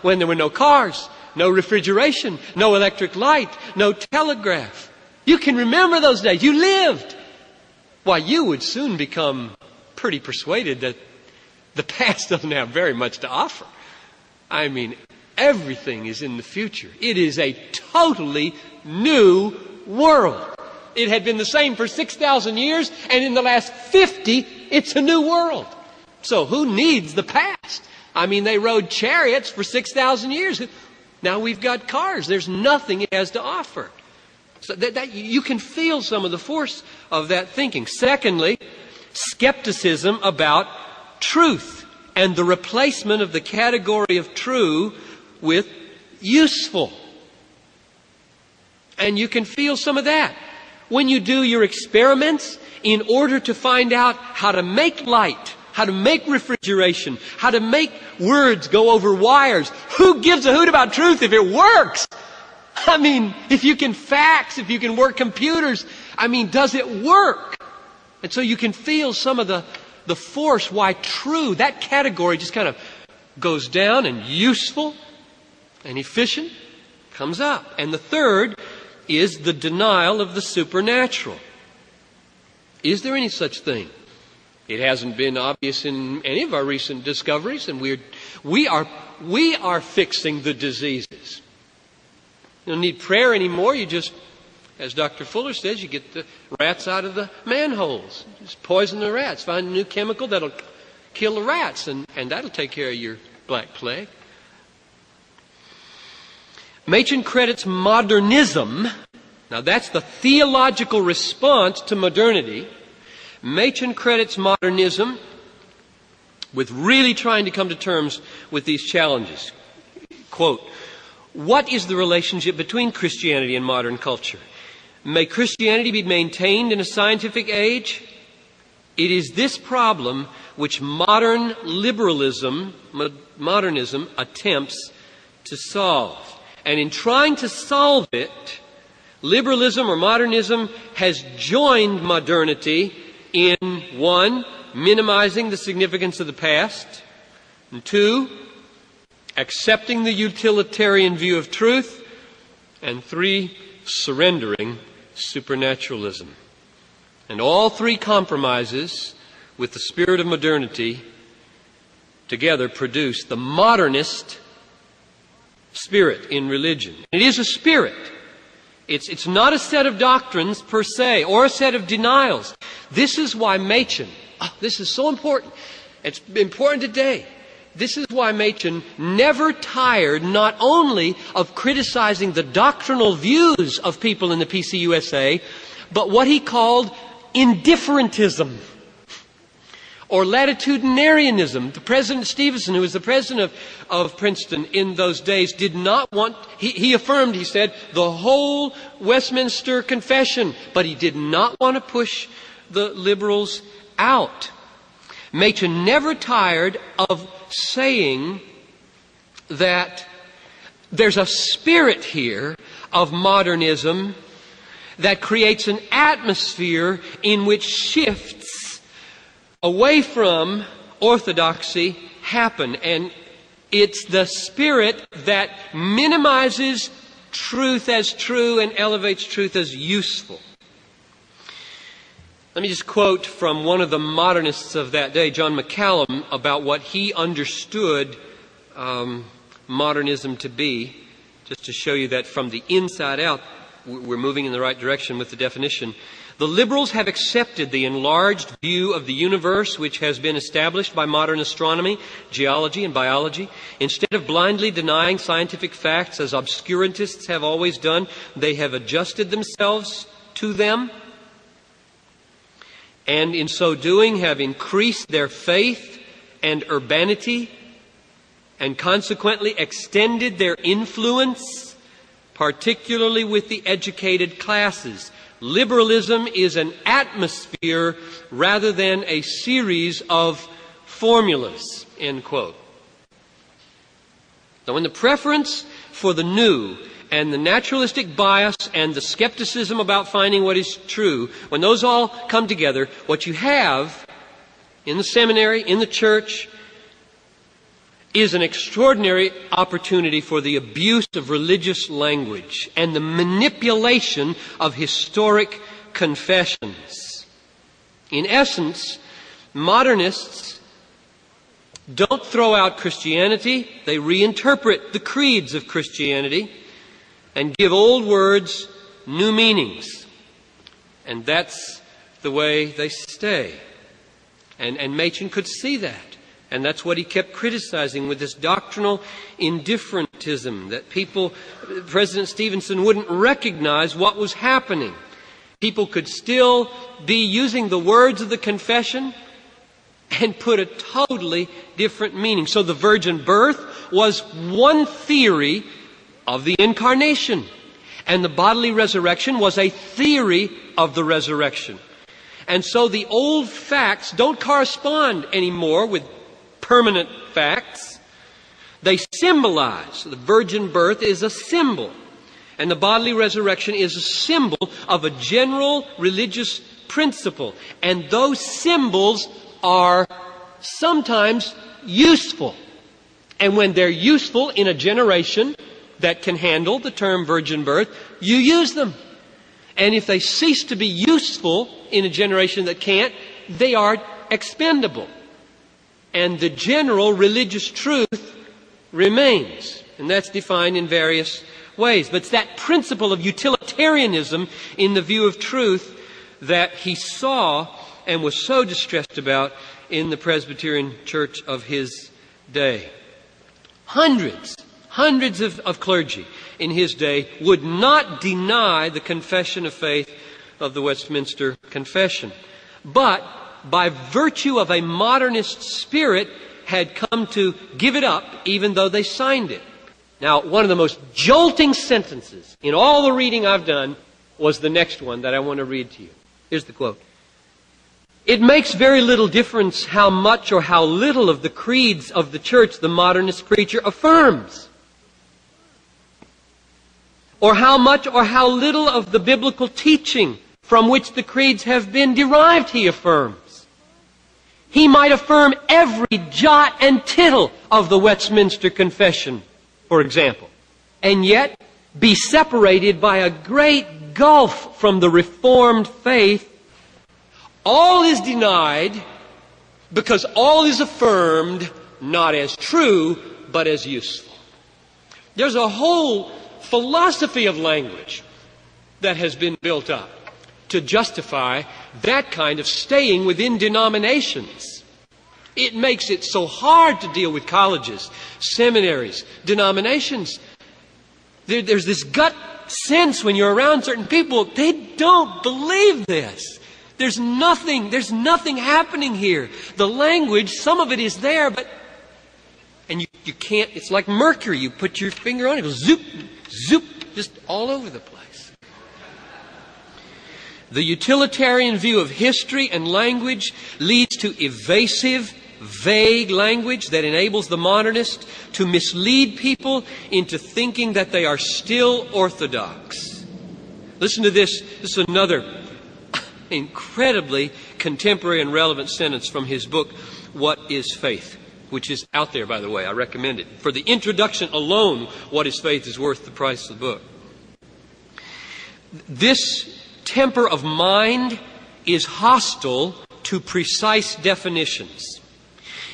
when there were no cars, no refrigeration, no electric light, no telegraph. You can remember those days. You lived. Why, you would soon become pretty persuaded that the past doesn't have very much to offer. I mean, everything is in the future. It is a totally new world. It had been the same for 6,000 years, and in the last 50, it's a new world. So who needs the past? I mean, they rode chariots for 6,000 years. Now we've got cars. There's nothing it has to offer. So that you can feel some of the force of that thinking. Secondly, skepticism about truth and the replacement of the category of true with useful. And you can feel some of that when you do your experiments in order to find out how to make light, how to make refrigeration, how to make words go over wires. Who gives a hoot about truth if it works? I mean, if you can fax, if you can work computers, I mean, does it work? And so you can feel some of the force why true, that category just kind of goes down, and useful and efficient comes up. And the third is the denial of the supernatural. Is there any such thing? It hasn't been obvious in any of our recent discoveries, and we are fixing the diseases. You don't need prayer anymore. You just, as Dr. Fuller says, you get the rats out of the manholes. Just poison the rats. Find a new chemical that'll kill the rats, and that'll take care of your black plague. Machen credits modernism. Now that's the theological response to modernity. Machen credits modernism with really trying to come to terms with these challenges. Quote, what is the relationship between Christianity and modern culture? May Christianity be maintained in a scientific age? It is this problem which modern liberalism, modernism, attempts to solve. And in trying to solve it, liberalism or modernism has joined modernity in 1, minimizing the significance of the past, and 2, accepting the utilitarian view of truth, and 3, surrendering supernaturalism. And all three compromises with the spirit of modernity together produce the modernist spirit in religion. It is a spirit. It's not a set of doctrines per se or a set of denials. This is why Machen, this is so important. It's important today. This is why Machen never tired not only of criticizing the doctrinal views of people in the PCUSA, but what he called indifferentism or latitudinarianism. The President Stevenson, who was the president of Princeton in those days, did not want, he affirmed, he said, the whole Westminster Confession, but he did not want to push the liberals out. Machen never tired of saying that there's a spirit here of modernism that creates an atmosphere in which shifts away from orthodoxy happen. And it's the spirit that minimizes truth as true and elevates truth as useful. Let me just quote from one of the modernists of that day, John McCallum, about what he understood modernism to be, just to show you that from the inside out, we're moving in the right direction with the definition. The liberals have accepted the enlarged view of the universe which has been established by modern astronomy, geology, and biology. Instead of blindly denying scientific facts, as obscurantists have always done, they have adjusted themselves to them, and in so doing have increased their faith and urbanity, and consequently extended their influence, particularly with the educated classes. Liberalism is an atmosphere rather than a series of formulas, end quote. So when the preference for the new and the naturalistic bias and the skepticism about finding what is true, when those all come together, what you have in the seminary, in the church, is an extraordinary opportunity for the abuse of religious language and the manipulation of historic confessions. In essence, modernists don't throw out Christianity, they reinterpret the creeds of Christianity and give old words new meanings. And that's the way they stay. And Machen could see that. And that's what he kept criticizing with this doctrinal indifferentism, that President Stevenson wouldn't recognize what was happening. People could still be using the words of the confession and put a totally different meaning. So the virgin birth was one theory of the incarnation, and the bodily resurrection was a theory of the resurrection. And so the old facts don't correspond anymore with permanent facts. They symbolize. The virgin birth is a symbol, and the bodily resurrection is a symbol of a general religious principle. And those symbols are sometimes useful. And when they're useful in a generation that can handle the term virgin birth, you use them. And if they cease to be useful in a generation that can't, they are expendable. And the general religious truth remains. And that's defined in various ways. But it's that principle of utilitarianism in the view of truth that he saw and was so distressed about in the Presbyterian church of his day. Hundreds of clergy in his day would not deny the confession of faith of the Westminster Confession, but by virtue of a modernist spirit had come to give it up even though they signed it. Now, one of the most jolting sentences in all the reading I've done was the next one that I want to read to you. Here's the quote. It makes very little difference how much or how little of the creeds of the church the modernist preacher affirms, or how much or how little of the biblical teaching from which the creeds have been derived he affirms. He might affirm every jot and tittle of the Westminster Confession, for example, and yet be separated by a great gulf from the Reformed faith. All is denied because all is affirmed not as true, but as useful. There's a whole philosophy of language that has been built up to justify that kind of staying within denominations. It makes it so hard to deal with colleges, seminaries, denominations. There's this gut sense when you're around certain people, they don't believe this. There's nothing happening here. The language, some of it is there, but, and you can't, it's like mercury. You put your finger on it, it goes zoop, zoop, just all over the place. The utilitarian view of history and language leads to evasive, vague language that enables the modernist to mislead people into thinking that they are still orthodox. Listen to this. This is another incredibly contemporary and relevant sentence from his book, What is Faith? Which is out there, by the way. I recommend it. For the introduction alone, What is Faith is worth the price of the book. This temper of mind is hostile to precise definitions.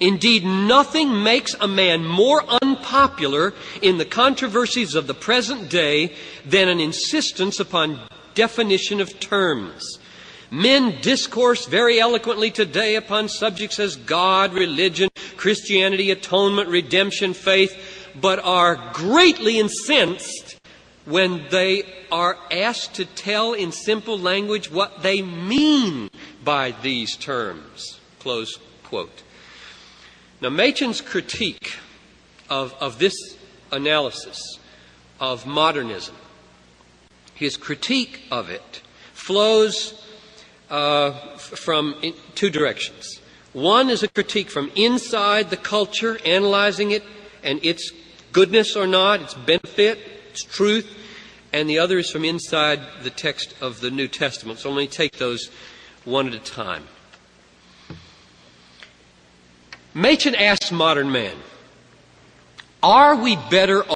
Indeed, nothing makes a man more unpopular in the controversies of the present day than an insistence upon definition of terms. Men discourse very eloquently today upon subjects as God, religion, Christianity, atonement, redemption, faith, but are greatly incensed when they are asked to tell in simple language what they mean by these terms. Close quote. Now, Machen's critique of this analysis of modernism, his critique of it, flows from two directions. One is a critique from inside the culture, analyzing it and its goodness or not, its benefit, its truth, and the other is from inside the text of the New Testament. So let me take those one at a time. Machen asks modern man, Are we better